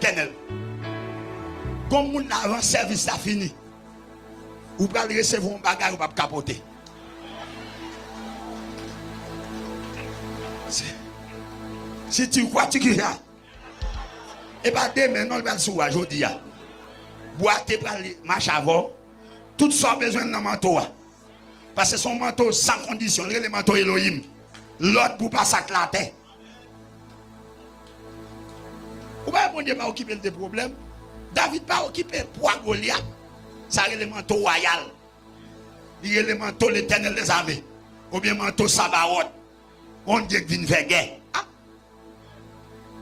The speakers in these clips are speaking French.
l'éternel. Comme on a un service à fini. Ou pas recevoir un bagage ou pas capoter. Si tu crois que tu as, et pas demain, non, le va sur aujourd'hui. Boire tes marche avant. Tout ça besoin d'un manteau. Parce que son manteau sans condition, le manteau Elohim. L'autre pour pas s'acclater. Ou pas bon Dieu pas occuper des problèmes. David pas occupé pour Goliath. Ça c'est le manteau royal. Il est le manteau l'éternel des armées. Ou bien manteau Sabaoth. On dit que vient faire guerre.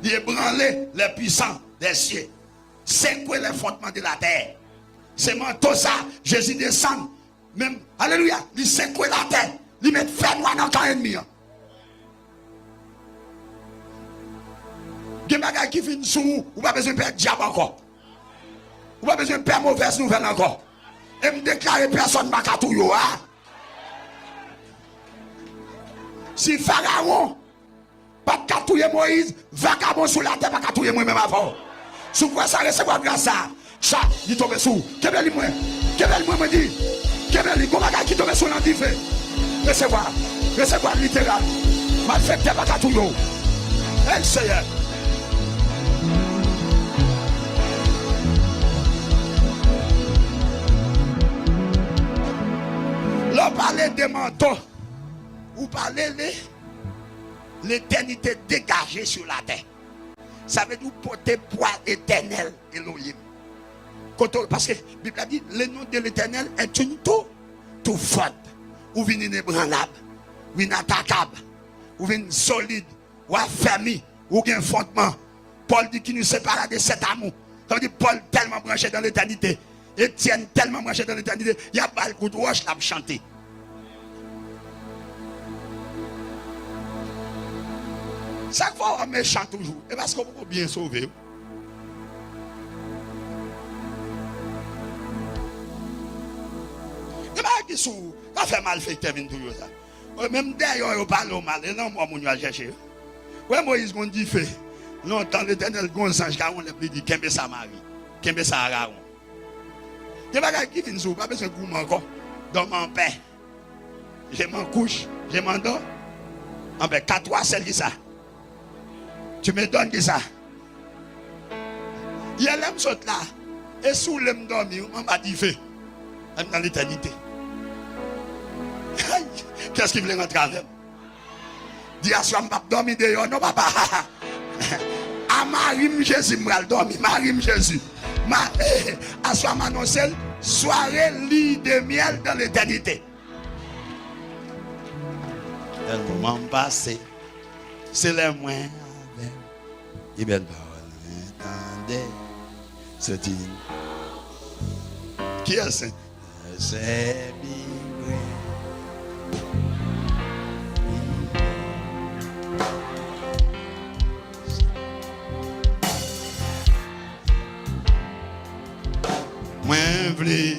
Il ébranlé les puissants des cieux. C'est quoi les fondements de la terre? C'est manteau ça. Jésus descend. Même, alléluia. Il sait quoi la terre. Il met fait noir dans le camp ennemi. Il y a des bagages qui viennent sous vous. Vous n'avez pas besoin de perdre diable encore. Vous n'avez pas besoin de perdre mauvaise nouvelle encore. Et me déclarer personne ne m'a catouillé. Si Pharaon pas de catouiller Moïse, vagabond sur la terre, pas catouiller moi-même avant. Sous quoi ça recevoir grâce à ça, il tombe sous. Quel moi me dit. Quel est qui tombe sous l'antifé. Recevoir littéral. Mal fait pas catouiller. Elle Seigneur. L'on parlait des manteaux. Ou parlez l'éternité dégagée sur la terre. Ça veut dire porter poids éternel Elohim. Parce que la Bible a dit le nom de l'éternel est une tout forte. Ou vient inébranlable, ou inattaquable, ou vient solide, ou affermi, ou un fondement. Paul dit qu'il nous sépare de cet amour. Ça veut dire Paul tellement branché dans l'éternité. Étienne tellement branché dans l'éternité. Il y a pas le coup de roche là pour chanter. Chaque fois, on est méchant toujours. Et parce qu'on peut bien sauver. Et bien, qui sont, ça fait mal fait terminer tout ça. Même d'ailleurs, on parle au mal. Et non, moi, on va chercher. Ouais, Moïse, on dit fait. Longtemps, l'éternel Gonzange, car on l'a dit, Kembe sa Marie. Kembe sa Araron. Et bien, qui vient sous, pas besoin de goût encore. Dans mon paix. Je m'en couche, je m'en dors. En fait, 4 celles qui ça. Tu me donnes qui ça. Il y a l'homme saute là. Et sous l'homme dormi, on m'a dit fait. Dans l'éternité. Qu'est-ce qu'il voulait rentrer avec? Dis à soi, je ne vais pas dormir dehors. Non, papa. À Marie Jésus, je vais dormir. Marie Jésus. À soi, m'annonce soirée lit de miel dans l'éternité. Le moment passé, c'est le moins. Et belle parole, attendez, c'est une. Qui est-ce? C'est bien. Moi, je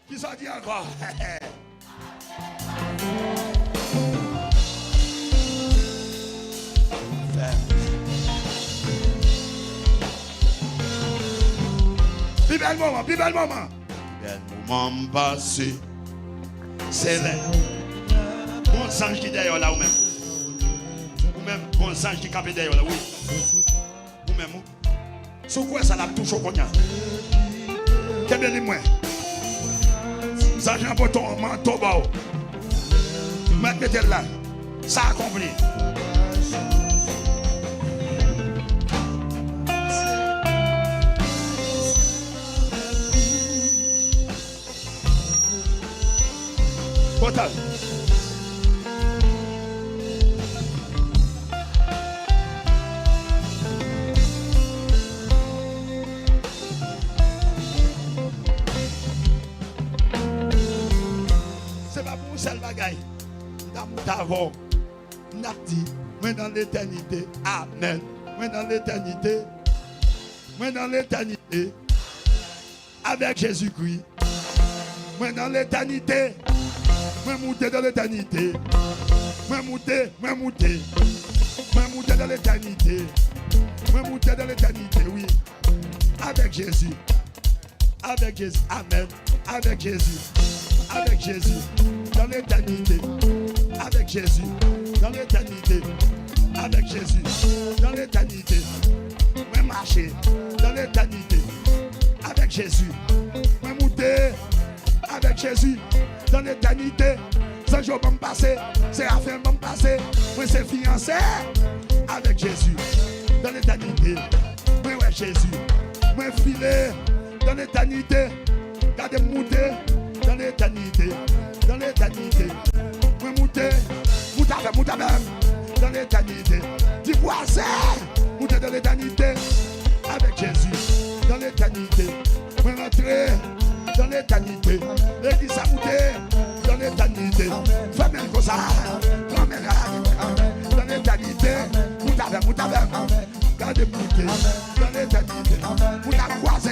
qui s'en dit encore? Plus bel moment, plus bel moment. Bel moment passé. C'est là. Bon sang qui est derrière là ou même. Ou même bon sang qui est derrière là, oui. Ou même. Sous quoi ça l'a touché au cognac? Quel bien les moins? Ça j'ai un bouton, manteau bas. Mettez là. Ça accompli. Total. C'est pas pour seul bagaille. D'avant, n'a dit, moi dans l'éternité, amen. Moi dans l'éternité, avec Jésus-Christ. Moi dans l'éternité, Moi monter dans l'éternité. Moi monter dans l'éternité. Moi monter dans l'éternité, oui. Avec Jésus. Avec Jésus. Amen. Avec Jésus. Avec Jésus. Dans l'éternité. Avec Jésus. Dans l'éternité. Avec Jésus. Dans l'éternité. Moi marcher. Dans l'éternité. Avec Jésus. Moi monter. Avec Jésus. Dans l'éternité. Ce jour va me passer. C'est la fin va me passer. Moi c'est fiancé. Avec Jésus. Dans l'éternité. Moi ouais Jésus. Moi filer. Dans l'éternité. Gardez monter. Dans l'éternité. Dans l'éternité. Moi monter. Monter dans l'éternité. Dis voisin. Monter dans l'éternité. Avec Jésus. Dans l'éternité. Moi rentrer. Dans l'éternité. L'église a monté. Dans l'éternité. Fais-moi comme ça. Dans l'éternité. Monter. Gardez monter. Dans l'éternité. Monter voisin.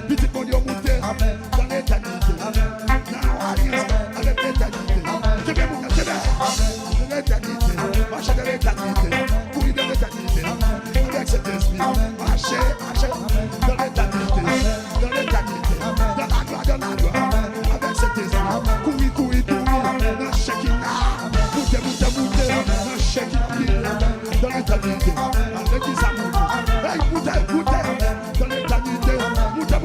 Petit bon Dieu monter. Dans l'éternité. Avec l'éternité. Je vais monter. Dans l'éternité. Marcher dans l'éternité. Courir dans l'éternité. Avec cet esprit. Marcher. Dans l'éternité. Dans l'éternité. Dans la gloire. Avec cet esprit. Courir. Dans Shekinah. Monter. Dans Shekinah. Dans l'éternité. Avec qui ça monte. Monter. Dans l'éternité. Monter.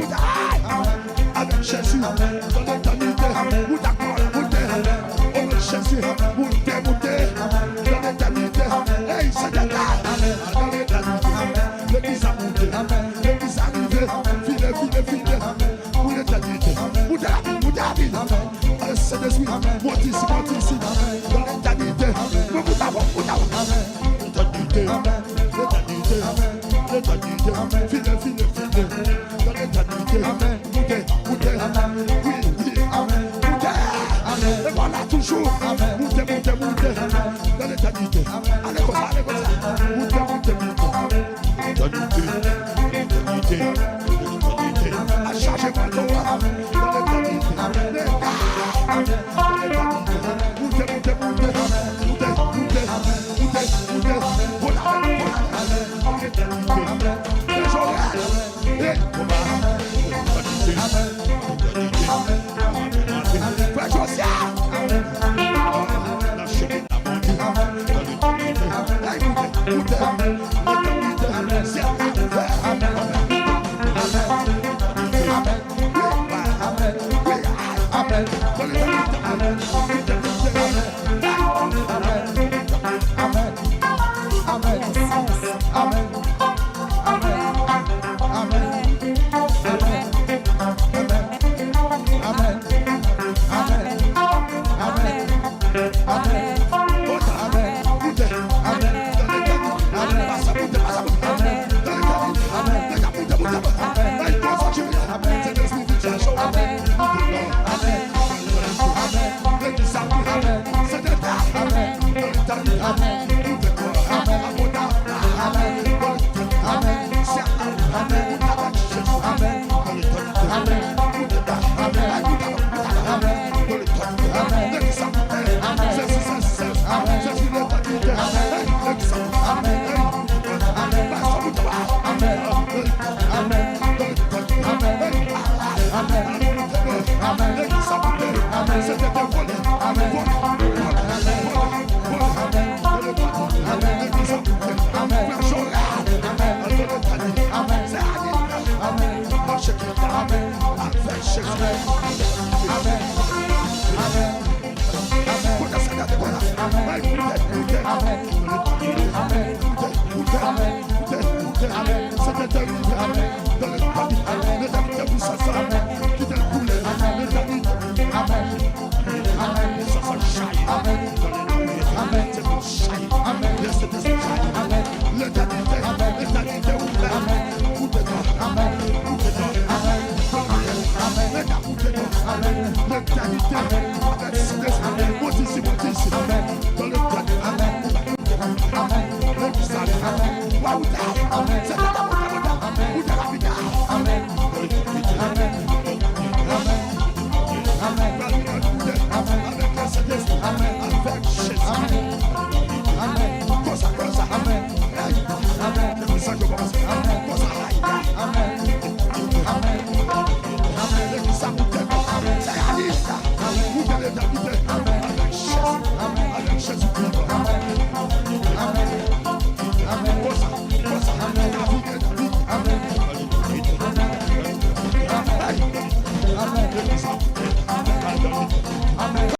Avec Jésus. Dans l'éternité. Monter. Avec Jésus. Monter. Dans l'éternité. Hey, c'est de là. Dans l'éternité. L'église a monté. L'église arrivée. File. Pour l'éternité. Monter à ville. C'est des suites. Monte ici. Dans l'éternité. L'éternité. File. Dans l'éternité. Monter. Oui. Et voilà toujours. Monter. Dans l'éternité. Allez comme ça. Monter. L'éternité. À charger mon dos. Dans l'éternité. Amen. commence.